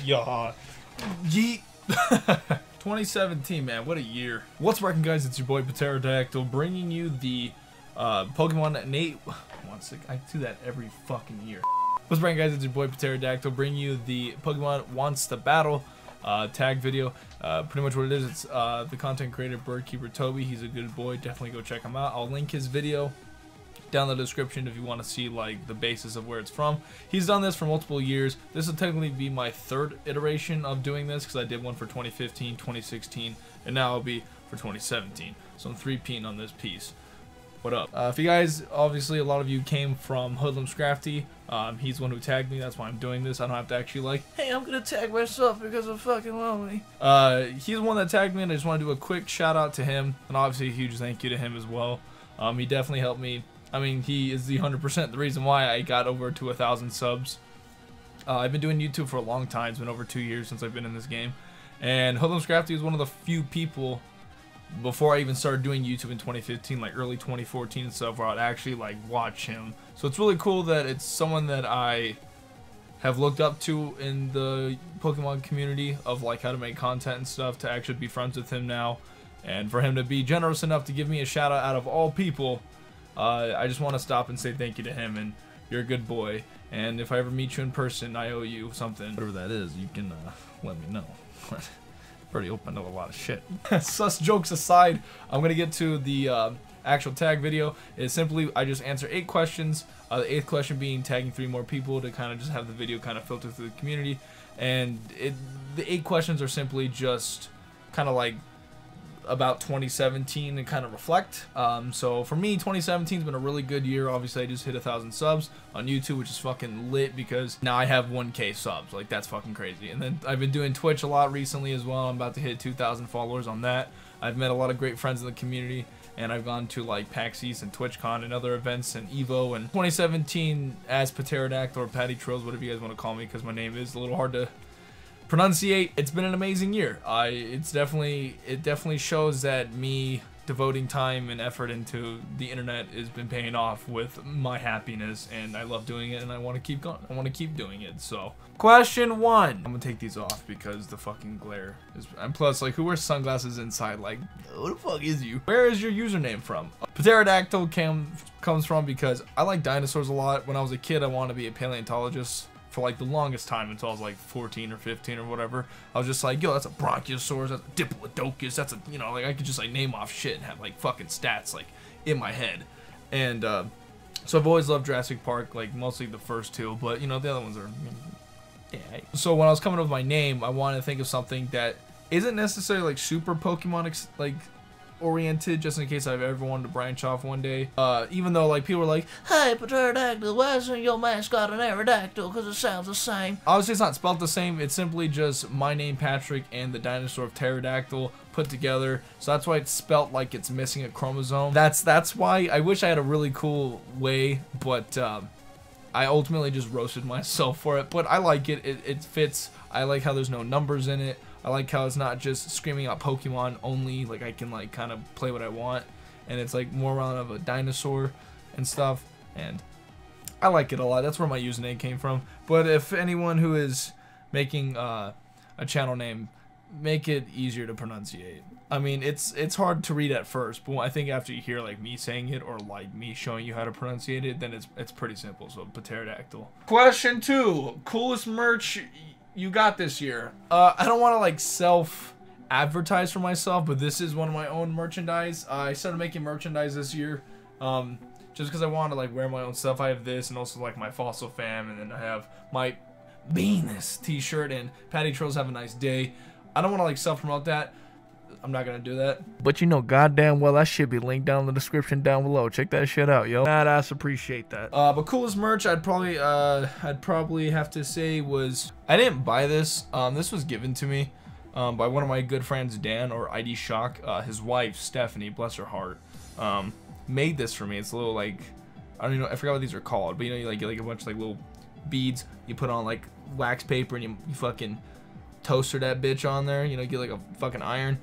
Yeah. Yeet. 2017, man, what a year. What's working, guys? It's your boy Pateradactle bringing you the Pokemon Nate. I do that every fucking year. What's working, guys? It's your boy Pateradactle bringing you the Pokemon Wants to Battle tag video. Pretty much what it is, it's the content creator Birdkeeper Toby. He's a good boy. Definitely go check him out. I'll link his video down in the description if you want to see like the basis of where it's from. He's done this for multiple years. This will technically be my third iteration of doing this because I did one for 2015, 2016, and now it'll be for 2017. So I'm 3P'ing on this piece. What up? If you guys, obviously a lot of you came from Hoodlum Scrafty. He's the one who tagged me. That's why I'm doing this. I don't have to actually like, hey, I'm gonna tag myself because I'm fucking lonely. He's the one that tagged me, and I just want to do a quick shout out to him, and obviously a huge thank you to him as well. He definitely helped me. I mean, he is the 100% the reason why I got over to 1,000 subs. I've been doing YouTube for a long time. It's been over 2 years since I've been in this game. And Hoodlum Scrafty is one of the few people, before I even started doing YouTube in 2015, like early 2014 and stuff, where I'd actually like watch him. So it's really cool that it's someone that I have looked up to in the Pokemon community of like how to make content and stuff, to actually be friends with him now. And for him to be generous enough to give me a shout out of all people, I just want to stop and say thank you to him, and you're a good boy, and if I ever meet you in person, I owe you something. Whatever that is, you can let me know. Pretty open to a lot of shit. Sus jokes aside, I'm going to get to the actual tag video. It's simply, I just answer 8 questions, the 8th question being tagging 3 more people to kind of just have the video kind of filter through the community, and the 8 questions are simply just kind of like about 2017 and kind of reflect. So for me, 2017's been a really good year. Obviously, I just hit 1,000 subs on YouTube, which is fucking lit because now I have 1K subs. Like, that's fucking crazy. And then I've been doing Twitch a lot recently as well. I'm about to hit 2,000 followers on that. I've met a lot of great friends in the community, and I've gone to like PAX East and TwitchCon and other events and Evo. And 2017 as Pateradactle or Pateradactle, whatever you guys want to call me, because my name is a little hard to pronunciate. It's been an amazing year. It definitely shows that me devoting time and effort into the internet has been paying off with my happiness, and I love doing it, and I want to keep going. I want to keep doing it. So question 1, I'm gonna take these off because the fucking glare is, and plus like, who wears sunglasses inside? Like, who the fuck is you? Where is your username from? Pterodactyl comes from because I like dinosaurs a lot. When I was a kid, I wanted to be a paleontologist for like the longest time, until I was like 14 or 15 or whatever. I was just like, yo, that's a Brachiosaurus, that's a Diplodocus, that's a, you know, like I could just like name off shit and have like fucking stats like in my head. And so I've always loved Jurassic Park, like mostly the first 2, but you know, the other ones are, yeah. So when I was coming up with my name, I wanted to think of something that isn't necessarily like super Pokemon like oriented, just in case I've ever wanted to branch off one day. Even though like people are like, hey Pateradactyl, why isn't your mascot an Aerodactyl? Because it sounds the same. Obviously it's not spelled the same. It's simply just my name Patrick and the dinosaur of Pterodactyl put together. So that's why it's spelt like it's missing a chromosome. That's why I wish I had a really cool way, but I ultimately just roasted myself for it. But I like it. It fits. I like how there's no numbers in it. I like how it's not just screaming out Pokemon only, like I can like kind of play what I want, and it's like more around of a dinosaur and stuff, and I like it a lot. That's where my username came from. But if anyone who is making a channel name, make it easier to pronunciate. I mean, it's hard to read at first, but I think after you hear like me saying it or like me showing you how to pronunciate it, then it's pretty simple. So Pateradactyl. Question 2, coolest merch you got this year? I don't want to like self-advertise for myself, but this is one of my own merchandise. I started making merchandise this year, just because I wanted to like wear my own stuff. I have this, and also like my Fossil Fam, and then I have my Venus t-shirt and Pateradactyls Have a Nice Day. I don't want to like self-promote that. I'm not gonna do that. But you know goddamn well that should be linked down in the description down below. Check that shit out, yo. Badass, appreciate that. But coolest merch I'd probably have to say was, I didn't buy this. This was given to me by one of my good friends, Dan, or ID Shock. His wife, Stephanie, bless her heart, made this for me. It's a little like, I don't even know, I forgot what these are called, but you know, you get like a bunch of like little beads. You put on like wax paper and you fucking toaster that bitch on there. You know, get like a fucking iron.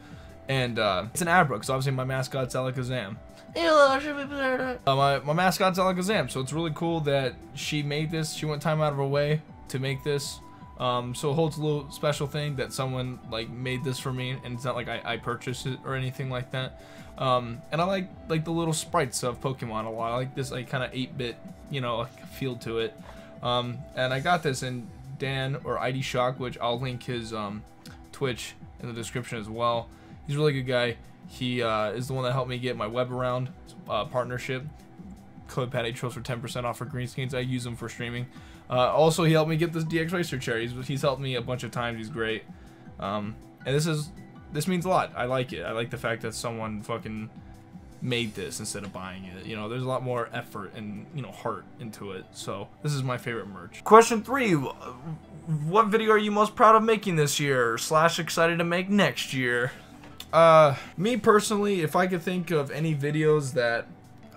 And it's an Abra, because obviously my mascot's Alakazam. My mascot's Alakazam, so it's really cool that she made this. She went time out of her way to make this. So it holds a little special thing that someone like made this for me, and it's not like I purchased it or anything like that. And I like the little sprites of Pokemon a lot. I like this like kind of 8-bit, you know, feel to it. And I got this in Dan or ID Shock, which I'll link his Twitch in the description as well. He's a really good guy. He is the one that helped me get my web around partnership. Code Pateradactle for 10% off for green screens. I use them for streaming. Also, he helped me get this DX Racer chair. He's helped me a bunch of times. He's great. And this means a lot. I like it. I like the fact that someone fucking made this instead of buying it. You know, there's a lot more effort and, you know, heart into it. So this is my favorite merch. Question 3. What video are you most proud of making this year / excited to make next year? Me personally, if I could think of any videos that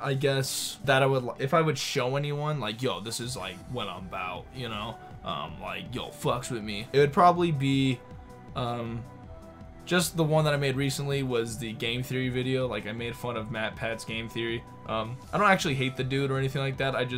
I guess that if I would show anyone, like, yo, this is like what I'm about, you know, like, yo, fucks with me, it would probably be just the one that I made recently was the game theory video. Like, I made fun of Matt Pat's game theory. I don't actually hate the dude or anything like that. I've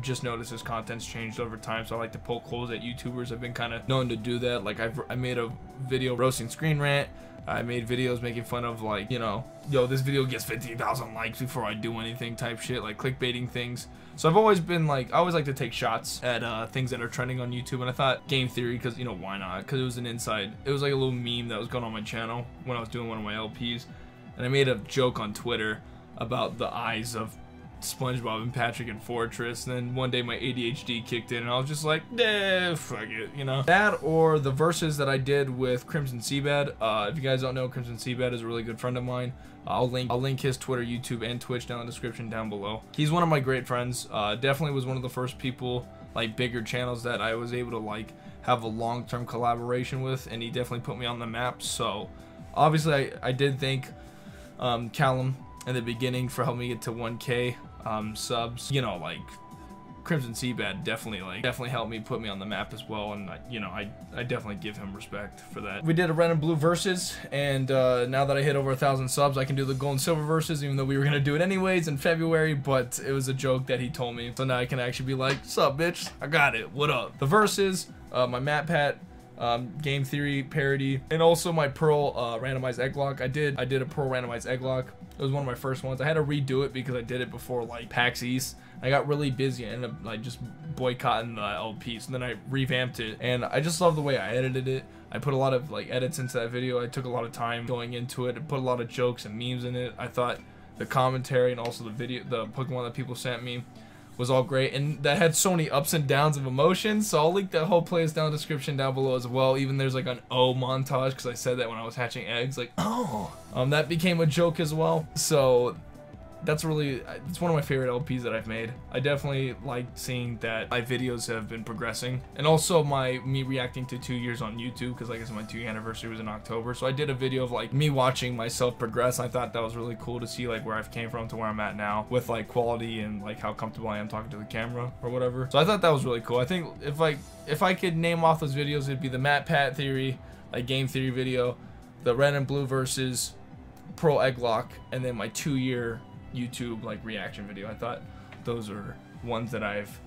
just noticed his content's changed over time, so I like to poke holes at YouTubers. I've been kind of known to do that. Like, I made a video roasting Screen Rant. I made videos making fun of, like, you know, yo, this video gets 50,000 likes before I do anything type shit, like clickbaiting things. So I've always been like, I always like to take shots at things that are trending on YouTube, and I thought game theory, because, you know, why not? Because it was an inside, it was like a little meme that was going on my channel when I was doing one of my LPs, and I made a joke on Twitter about the eyes of SpongeBob and Patrick and Fortress, and then one day my ADHD kicked in and I was just like, fuck it, you know. That or the verses that I did with Crimson Seabed. If you guys don't know, Crimson Seabed is a really good friend of mine. I'll link his Twitter, YouTube, and Twitch down in the description down below. He's one of my great friends. Definitely was one of the first people, like bigger channels, that I was able to like have a long-term collaboration with, and he definitely put me on the map. So obviously I did thank Callum in the beginning for helping me get to 1K subs. You know, like Crimson Seabed definitely helped me put me on the map as well, and you know, I definitely give him respect for that. We did a red and blue versus, and now that I hit over 1,000 subs, I can do the gold and silver versus, even though we were gonna do it anyways in February, but it was a joke that he told me, so now I can actually be like, sup bitch, I got it, what up? The versus, my Matt Pat game theory parody, and also my Pearl randomized egg lock. I did a Pearl randomized egg lock. It was one of my first ones. I had to redo it because I did it before like PAX East. I got really busy and ended up like just boycotting the LP, so then I revamped it, and I just love the way I edited it. I put a lot of like edits into that video. I took a lot of time going into it and put a lot of jokes and memes in it. I thought the commentary and also the Pokemon that people sent me was all great, and that had so many ups and downs of emotions, so I'll link that whole playlist down in the description down below as well. Even there's like an O montage, because I said that when I was hatching eggs, like, oh, that became a joke as well. So it's one of my favorite LPs that I've made. I definitely like seeing that my videos have been progressing, and also me reacting to 2 years on YouTube, because like I said, my 2-year anniversary was in October, so I did a video of like me watching myself progress. I thought that was really cool to see like where I've came from to where I'm at now with like quality and like how comfortable I am talking to the camera or whatever. So I thought that was really cool. I think if I could name off those videos, it'd be the Matt Pat theory, like game theory video, the red and blue versus Pearl egg lock, and then my 2-year YouTube like reaction video. I thought those are ones that I've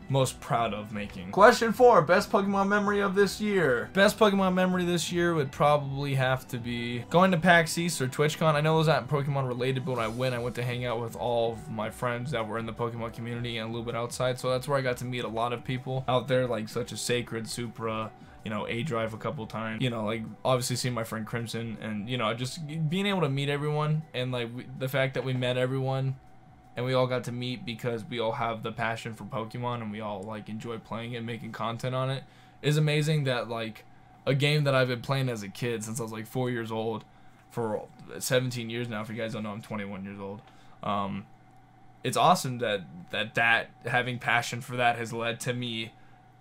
most proud of making. Question 4, best Pokemon memory of this year. Best Pokemon memory this year would probably have to be going to PAX East or TwitchCon. I know those aren't Pokemon related, but when I went to hang out with all of my friends that were in the Pokemon community and a little bit outside, so that's where I got to meet a lot of people out there, like such as Sacred, Supra, you know, A-Drive a couple times, you know, like obviously seeing my friend Crimson, and you know, just being able to meet everyone, and like the fact that we met everyone and we all got to meet because we all have the passion for Pokemon and we all like enjoy playing it, making content on it, is amazing. That like a game that I've been playing as a kid since I was like 4 years old for 17 years now. If you guys don't know, I'm 21 years old. It's awesome that having passion for that has led to me,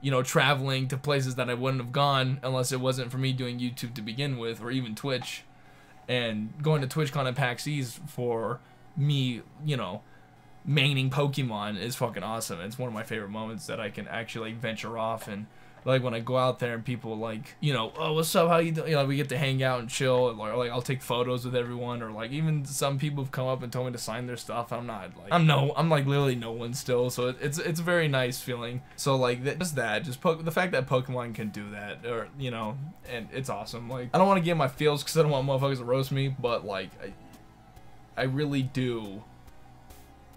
you know, traveling to places that I wouldn't have gone unless it wasn't for me doing YouTube to begin with, or even Twitch, and going to TwitchCon and PAX East for me, you know, maining Pokemon is fucking awesome. It's one of my favorite moments that I can actually like venture off and Like when I go out there and people like, you know, oh, what's up, how you doing? You know, we get to hang out and chill, or like I'll take photos with everyone, or like even some people have come up and told me to sign their stuff. I'm not like, I'm like literally no one still, so it's a very nice feeling. So like just the fact that Pokemon can do that, or you know, and it's awesome. Like I don't want to get my feels because I don't want motherfuckers to roast me, but like I really do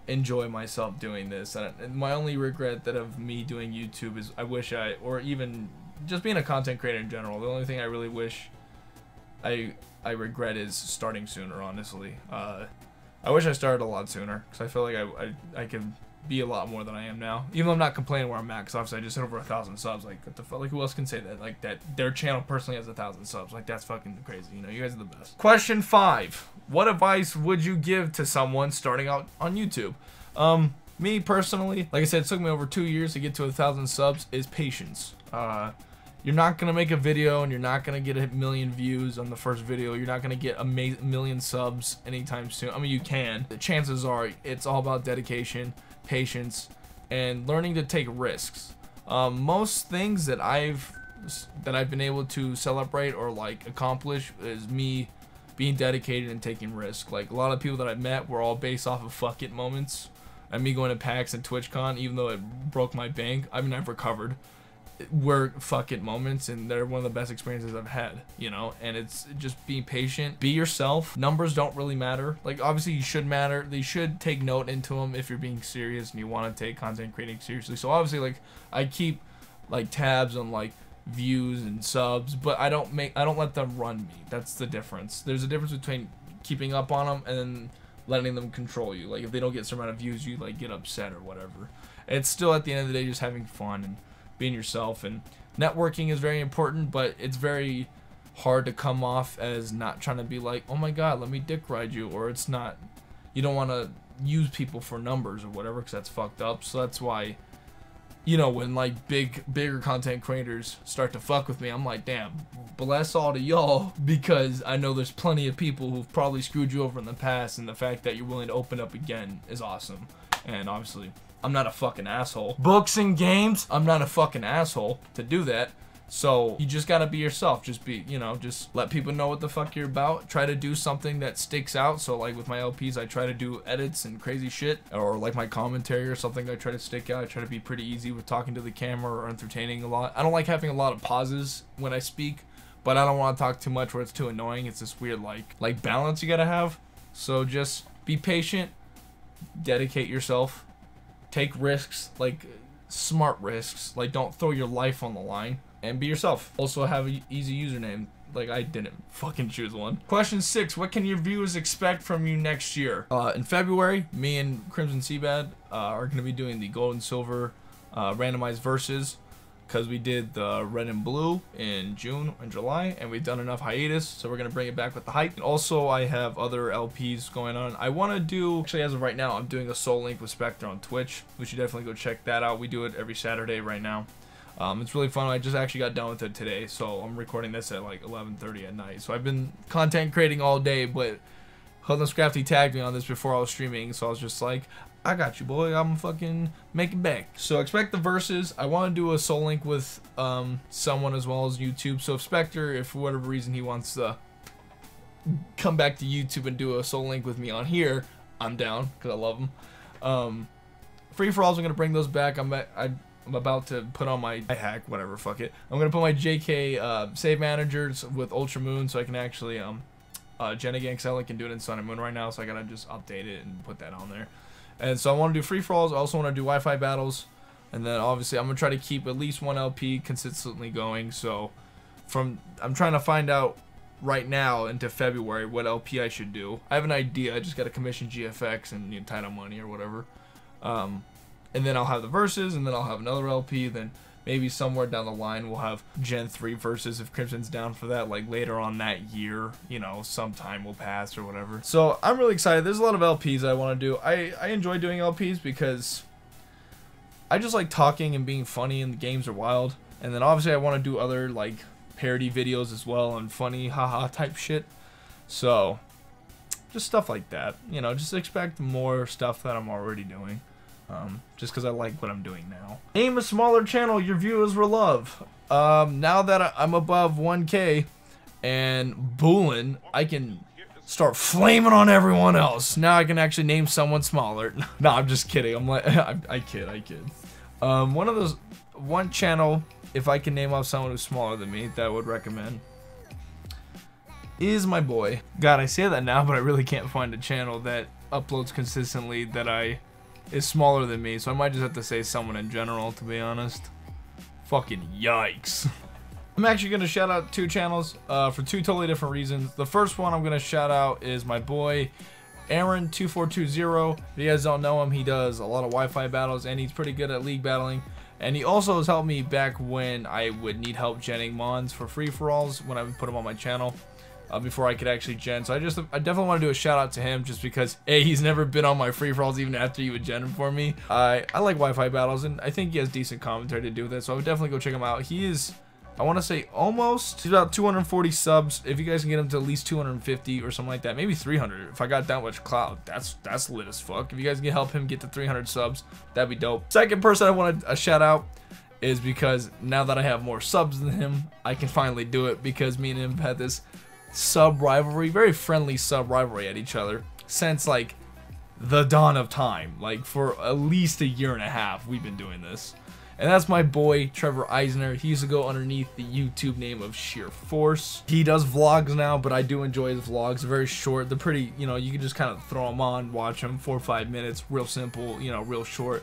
enjoy myself doing this, and my only regret that of me doing YouTube is I wish or even just being a content creator in general, the only thing I really wish I regret is starting sooner, honestly. I wish I started a lot sooner, because I feel like I could be a lot more than I am now, even though I'm not complaining where I'm at, because obviously I just hit over 1,000 subs. Like what the fuck, like who else can say that, like that their channel personally has 1,000 subs? Like that's fucking crazy, you know. You guys are the best. Question 5: what advice would you give to someone starting out on YouTube? Me personally, like I said, it took me over 2 years to get to 1,000 subs, is patience. You're not gonna make a video and you're not gonna get 1 million views on the first video. You're not gonna get a million subs anytime soon. I mean, you can. The chances are it's all about dedication, patience, and learning to take risks. Most things that I've been able to celebrate or like accomplish is me being dedicated and taking risks. Like a lot of people that I've met were all based off of fuck it moments, and me going to PAX and TwitchCon, even though it broke my bank. I mean, I've recovered. Were fuck it moments, and they're one of the best experiences I've had, you know. And it's just being patient, be yourself. Numbers don't really matter. Like obviously you should matter, they should take note into them if you're being serious and you want to take content creating seriously. So obviously like I keep like tabs on like views and subs, but I don't let them run me. That's the difference. There's a difference between keeping up on them and then letting them control you. Like if they don't get a certain amount of views, you like get upset or whatever. It's still at the end of the day just having fun and being yourself. And networking is very important, but it's very hard to come off as not trying to be like, oh my god, let me dick ride you, or it's not, you don't want to use people for numbers or whatever, because that's fucked up. So that's why, you know, when like bigger content creators start to fuck with me, I'm like, damn, bless all to y'all, because I know there's plenty of people who've probably screwed you over in the past, and the fact that you're willing to open up again is awesome. And obviously I'm not a fucking asshole. Books and games, I'm not a fucking asshole to do that. So you just gotta be yourself. Just be, you know, just let people know what the fuck you're about. Try to do something that sticks out. So like with my LPs, I try to do edits and crazy shit, or like my commentary or something. I try to stick out. I try to be pretty easy with talking to the camera or entertaining a lot. I don't like having a lot of pauses when I speak, but I don't want to talk too much where it's too annoying. It's this weird like balance you gotta have. So just be patient, dedicate yourself, take risks, like smart risks. Like don't throw your life on the line. And be yourself. Also have an easy username. Like I didn't fucking choose one. Question 6: what can your viewers expect from you next year? In February, me and Crimson Seabad are going to be doing the gold and silver randomized verses, because we did the red and blue in June and July, and we've done enough hiatus, so we're going to bring it back with the hype. And also I have other LPs going on. I want to do, actually as of right now, I'm doing a Soul Link with Spectre on Twitch. We should definitely go check that out. We do it every Saturday right now. It's really fun. I just actually got done with it today, so I'm recording this at like 11:30 at night. So I've been content creating all day, but Holden Scrafty tagged me on this before I was streaming, so I was just like, I got you, boy. I'm fucking making back. So expect the verses. I want to do a Soul Link with someone as well as YouTube. So if Spectre, if for whatever reason he wants to come back to YouTube and do a Soul Link with me on here, I'm down, because I love him. Free for alls, I'm gonna bring those back. I'm about to put on my hack, whatever, fuck it. I'm gonna put my JK save managers with Ultra Moon, so I can actually Genegang Selling can do it in Sun and Moon right now, so I gotta just update it and put that on there. And so I want to do free for alls. I also want to do Wi-Fi battles, and then obviously I'm gonna try to keep at least one LP consistently going. So I'm trying to find out right now into February what LP I should do. I have an idea. I just gotta commission GFX and need title money or whatever. And then I'll have the verses, and then I'll have another LP. Then maybe somewhere down the line we'll have Gen 3 verses if Crimson's down for that, like later on that year, you know, some time will pass or whatever. So I'm really excited. There's a lot of LPs I want to do. I enjoy doing LPs because I just like talking and being funny, and the games are wild. And then obviously I want to do other like parody videos as well and funny haha type shit. So just stuff like that, you know, just expect more stuff that I'm already doing. Just because I like what I'm doing now. Name a smaller channel your viewers will love. now that I'm above 1K and bullin', I can start flaming on everyone else. Now I can actually name someone smaller. No, I'm just kidding. I'm like, I kid. One channel, if I can name off someone who's smaller than me, that I would recommend is my boy. God, I say that now, but I really can't find a channel that uploads consistently that is smaller than me, so I might just have to say someone in general, to be honest. Fucking yikes. I'm actually going to shout out 2 channels for 2 totally different reasons. The first one I'm going to shout out is my boy Aaron2420. If you guys don't know him, he does a lot of Wi-Fi battles, and he's pretty good at league battling. And he also has helped me back when I would need help genning mons for free-for-alls when I would put them on my channel. Before I could actually gen. So I definitely want to do a shout out to him just because A, he's never been on my free-for-alls even after he would gen them for me. I like Wi-Fi battles, and I think he has decent commentary to do with it, so I would definitely go check him out. He is, I want to say he's about 240 subs. If you guys can get him to at least 250 or something like that, maybe 300. If I got that much clout, that's lit as fuck. If you guys can help him get to 300 subs, that'd be dope. Second person I want to shout out is because now that I have more subs than him, I can finally do it because me and him had this sub rivalry, very friendly sub rivalry at each other since like the dawn of time. Like for at least a year and a half we've been doing this, and that's my boy Trevor Eisner. He used to go underneath the YouTube name of Sheer Force. He does vlogs now, but I do enjoy his vlogs. They're very short, they're pretty, you know, you can just kind of throw them on, watch them, 4 or 5 minutes, real simple, you know, real short,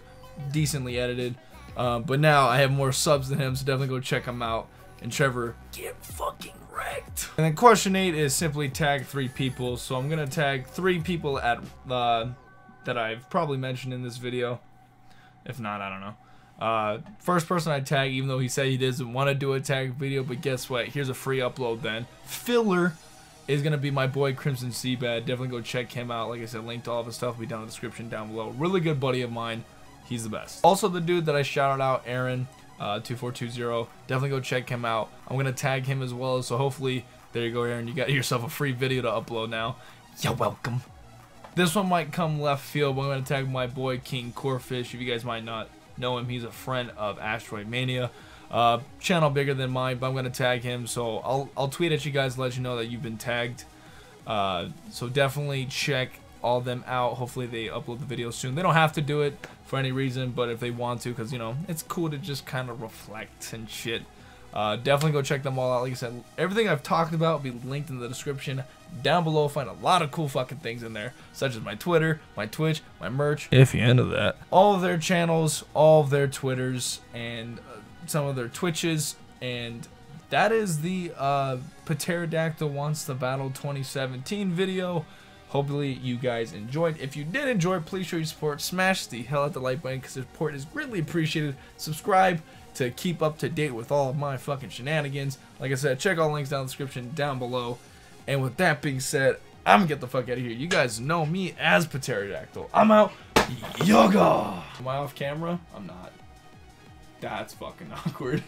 decently edited. But now I have more subs than him, so definitely go check him out. And Trevor, get fucking wrecked. And then question 8 is simply tag 3 people. So I'm gonna tag 3 people at that I've probably mentioned in this video. If not, I don't know. First person I tag, even though he said he doesn't want to do a tag video, but guess what? Here's a free upload then. Filler is gonna be my boy Crimson Seabad. Definitely go check him out. Like I said, link to all of his stuff will be down in the description down below. Really good buddy of mine. He's the best. Also, the dude that I shouted out, Aaron 2420, definitely go check him out. I'm gonna tag him as well, so hopefully, there you go, Aaron, you got yourself a free video to upload now. You're welcome. This one might come left field, but I'm gonna tag my boy KingCorphish. If you guys might not know him, he's a friend of Asteroid Mania. Channel bigger than mine, but I'm gonna tag him, so I'll tweet at you guys, let you know that you've been tagged. So definitely check all them out. Hopefully they upload the video soon. They don't have to do it for any reason, but if they want to, because you know it's cool to just kind of reflect and shit, definitely go check them all out. Like I said, everything I've talked about will be linked in the description down below. Find a lot of cool fucking things in there, such as my Twitter, my Twitch, my merch, if you're into that, all of their channels, all of their Twitters, and some of their Twitches. And that is the Pateradactle Wants to Battle 2017 video. Hopefully you guys enjoyed. If you did enjoy, please show your support. Smash the hell out the like button because the support is greatly appreciated. Subscribe to keep up to date with all of my fucking shenanigans. Like I said, check all the links down in the description down below. And with that being said, I'm gonna get the fuck out of here. You guys know me as Pateradactle. I'm out. Yoga. Am I off camera? I'm not. That's fucking awkward.